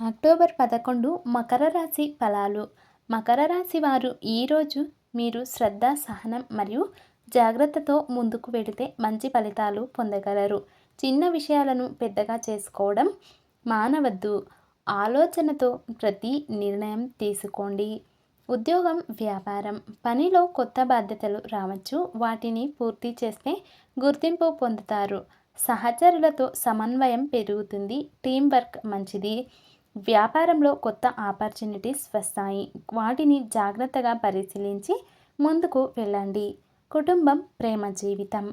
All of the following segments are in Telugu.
అక్టోబర్ 11 మకర రాశి ఫలాలు. మకర రాశి వారు ఈరోజు మీరు శ్రద్ధ, సహనం మరియు జాగ్రత్తతో ముందుకు వెడితే మంచి ఫలితాలు పొందగలరు. చిన్న విషయాలను పెద్దగా చేసుకోవడం మానవద్దు. ఆలోచనతో ప్రతి నిర్ణయం తీసుకోండి. ఉద్యోగం, వ్యాపారం, పనిలో కొత్త బాధ్యతలు రావచ్చు. వాటిని పూర్తి చేస్తే గుర్తింపు పొందుతారు. సహచరులతో సమన్వయం పెరుగుతుంది. టీం వర్క్ మంచిది. వ్యాపారంలో కొత్త ఆపర్చునిటీస్ వస్తాయి. వాటిని జాగ్రత్తగా పరిశీలించి ముందుకు వెళ్ళండి. కుటుంబం, ప్రేమ జీవితం.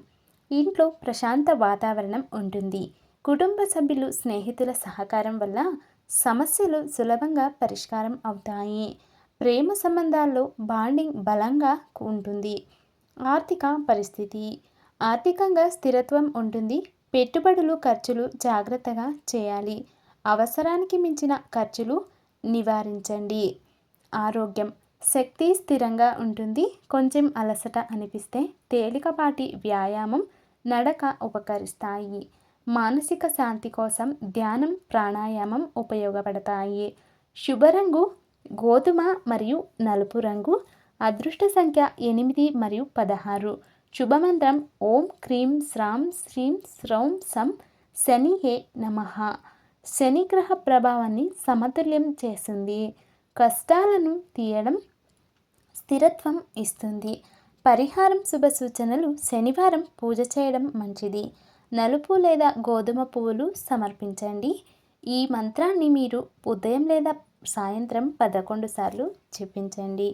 ఇంట్లో ప్రశాంత వాతావరణం ఉంటుంది. కుటుంబ సభ్యులు, స్నేహితుల సహకారం వల్ల సమస్యలు సులభంగా పరిష్కారం అవుతాయి. ప్రేమ సంబంధాల్లో బాండింగ్ బలంగా ఉంటుంది. ఆర్థిక పరిస్థితి. ఆర్థికంగా స్థిరత్వం ఉంటుంది. పెట్టుబడులు, ఖర్చులు జాగ్రత్తగా చేయాలి. అవసరానికి మించిన ఖర్చులు నివారించండి. ఆరోగ్యం. శక్తి స్థిరంగా ఉంటుంది. కొంచెం అలసట అనిపిస్తే తేలికపాటి వ్యాయామం, నడక ఉపకరిస్తాయి. మానసిక శాంతి కోసం ధ్యానం, ప్రాణాయామం ఉపయోగపడతాయి. శుభరంగు గోధుమ మరియు నలుపు రంగు. అదృష్ట సంఖ్య 8 మరియు 16. శుభమంత్రం ఓం క్రీం శ్రాం శ్రీం శ్రౌం సం శనియే నమః. శనిగ్రహ ప్రభావాన్ని సమతుల్యం చేస్తుంది. కష్టాలను తీయడం, స్థిరత్వం ఇస్తుంది. పరిహారం, శుభ సూచనలు. శనివారం పూజ చేయడం మంచిది. నలుపు లేదా గోధుమ పువ్వులు సమర్పించండి. ఈ మంత్రాన్ని మీరు ఉదయం లేదా సాయంత్రం 11 సార్లు జపించండి.